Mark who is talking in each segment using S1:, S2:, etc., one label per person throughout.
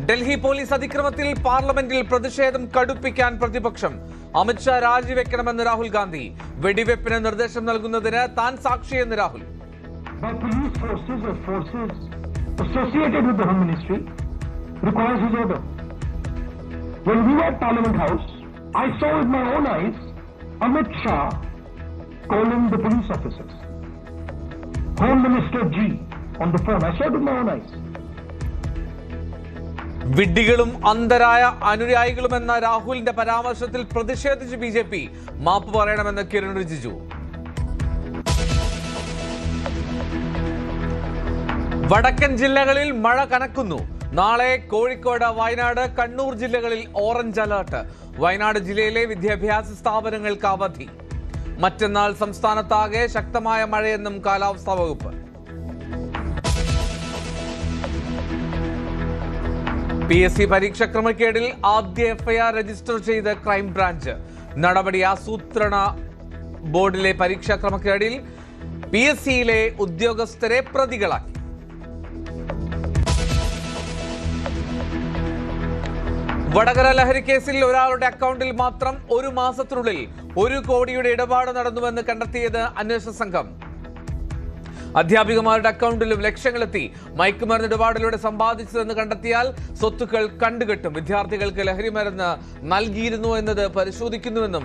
S1: Delhi police അതിക്രമത്തിൽ പാർലമെന്റിൽ പ്രതിഷേധം കടുപ്പിക്കാൻ പ്രതിപക്ഷം. അമിത്ഷാ രാജിവെക്കണമെന്ന് രാഹുൽ ഗാന്ധി. വെടിവെപ്പിന് നിർദ്ദേശം നൽകുന്നതിന് താൻ സാക്ഷിയെന്ന് Rahul.
S2: When we were at Parliament House, I saw with my own eyes Amit Shah calling the police officers. Home Minister G on the phone. I saw it with my own eyes.
S1: വിഡ്ഢികളും അന്ധരായ അനുയായികളുമെന്ന രാഹുലിന്റെ പരാമർശത്തിൽ പ്രതിഷേധിച്ച് BJP. മാപ്പ് പറയണമെന്ന് കിരൺ റിജിജു. വടക്കൻ ജില്ലകളിൽ മഴ കനക്കുന്നു. നാളെ കോഴിക്കോട്, വയനാട്, കണ്ണൂർ ജില്ലകളിൽ orange alert. Wayanad ജില്ലയിലെ വിദ്യാഭ്യാസ സ്ഥാപനങ്ങൾക്ക് അവധി. മറ്റന്നാൾ സംസ്ഥാനത്താകെ ശക്തമായ മഴയെന്നും കാലാവസ്ഥാ വകുപ്പ്. PSC പരീക്ഷ ക്രമക്കേടിൽ ആദ്യ FIR രജിസ്റ്റർ ചെയ്ത് ക്രൈംബ്രാഞ്ച്. നടപടി ആസൂത്രണ ബോർഡിലെ പരീക്ഷാ ക്രമക്കേടിൽ PSCയിലെ ഉദ്യോഗസ്ഥരെ പ്രതികളാക്കി. വടകര ലഹരി കേസിൽ ഒരാളുടെ അക്കൗണ്ടിൽ മാത്രം ഒരു മാസത്തിനുള്ളിൽ 1 കോടിയുടെ ഇടപാട് നടന്നുവെന്ന് കണ്ടെത്തിയത് അന്വേഷണ സംഘം. അധ്യാപികമാരുടെ അക്കൗണ്ടിലും ലക്ഷങ്ങളെത്തി. മയക്കുമരുന്ന് ഇടപാടിലൂടെ സമ്പാദിച്ചതെന്ന് കണ്ടെത്തിയാൽ സ്വത്തുക്കൾ കണ്ടുകെട്ടും. വിദ്യാർത്ഥികൾക്ക് ലഹരിമരുന്ന് നൽകിയിരുന്നു എന്നത് പരിശോധിക്കുന്നുവെന്നും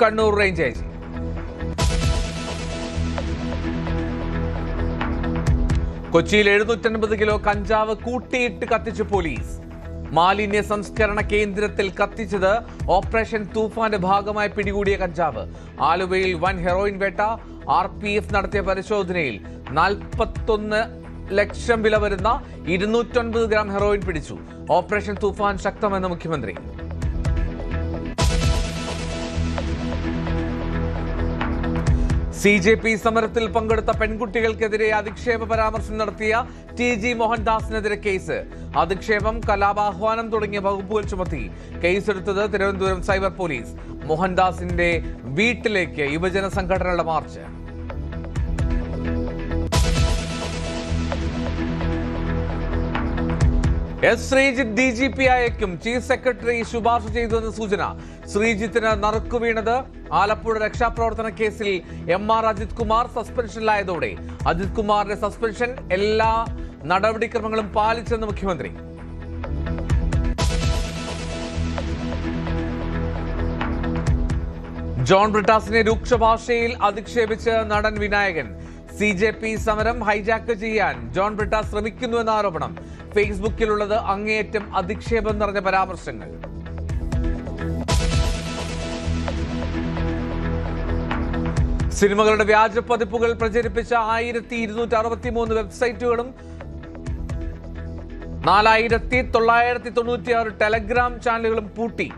S1: കണ്ണൂർ റേഞ്ച് IG. കൊച്ചിയിൽ 750 കിലോ കഞ്ചാവ് കൂട്ടിയിട്ട് കത്തിച്ച് പോലീസ്. മാലിന്യ സംസ്കരണ കേന്ദ്രത്തിൽ കത്തിച്ചത് ഓപ്പറേഷൻ തൂഫാന്റെ ഭാഗമായി പിടികൂടിയ കഞ്ചാവ്. ആലുവയിൽ വൻ ഹെറോയിൻ വേട്ട. RPF നടത്തിയ പരിശോധനയിൽ 41 ലക്ഷം വില വരുന്ന 209 ഗ്രാം ഹെറോയിൻ പിടിച്ചു. ഓപ്പറേഷൻ തൂഫാൻ ശക്തമെന്ന് മുഖ്യമന്ത്രി. CJP സമരത്തിൽ പങ്കെടുത്ത പെൺകുട്ടികൾക്കെതിരെ അധിക്ഷേപ പരാമർശം നടത്തിയ TG മോഹൻദാസിനെതിരെ കേസ്. അധിക്ഷേപം, കലാപാഹ്വാനം തുടങ്ങിയ വകുപ്പുകൾ ചുമത്തി കേസെടുത്തത് തിരുവനന്തപുരം സൈബർ പോലീസ്. മോഹൻദാസിന്റെ വീട്ടിലേക്ക് യുവജന സംഘടനകളുടെ മാർച്ച്. ശ്രീജിത്ത് DGP അയക്കും. ചീഫ് സെക്രട്ടറി ശുപാർശ ചെയ്തുവെന്ന് സൂചന. ശ്രീജിത്തിന് നറുക്കുവീണത് ആലപ്പുഴ രക്ഷാപ്രവർത്തന കേസിൽ MR അജിത് കുമാർ സസ്പെൻഷനിലായതോടെ. അജിത് കുമാറിന്റെ സസ്പെൻഷൻ എല്ലാ നടപടിക്രമങ്ങളും പാലിച്ചെന്ന് മുഖ്യമന്ത്രി. ജോൺ ബ്രിട്ടാസിനെ രൂക്ഷ ഭാഷയിൽ അധിക്ഷേപിച്ച് നടൻ വിനായകൻ. CJP സമരം ഹൈജാക്ക് ചെയ്യാൻ ജോൺ ബ്രിട്ടാസ് ശ്രമിക്കുന്നുവെന്ന ആരോപണം. ഫേസ്ബുക്കിലുള്ളത് അങ്ങേയറ്റം അധിക്ഷേപം നിറഞ്ഞ പരാമർശങ്ങൾ. സിനിമകളുടെ വ്യാജ പതിപ്പുകൾ പ്രചരിപ്പിച്ച 1263 വെബ്സൈറ്റുകളും 4996 ടെലഗ്രാം ചാനലുകളും പൂട്ടി.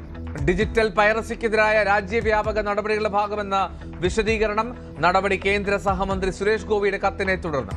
S1: ഡിജിറ്റൽ പൈറസിക്കെതിരായ രാജ്യവ്യാപക നടപടികളുടെ ഭാഗമെന്ന വിശദീകരണം. നടപടി കേന്ദ്ര സഹമന്ത്രി സുരേഷ് ഗോപിയുടെ കത്തിനെ തുടർന്ന്.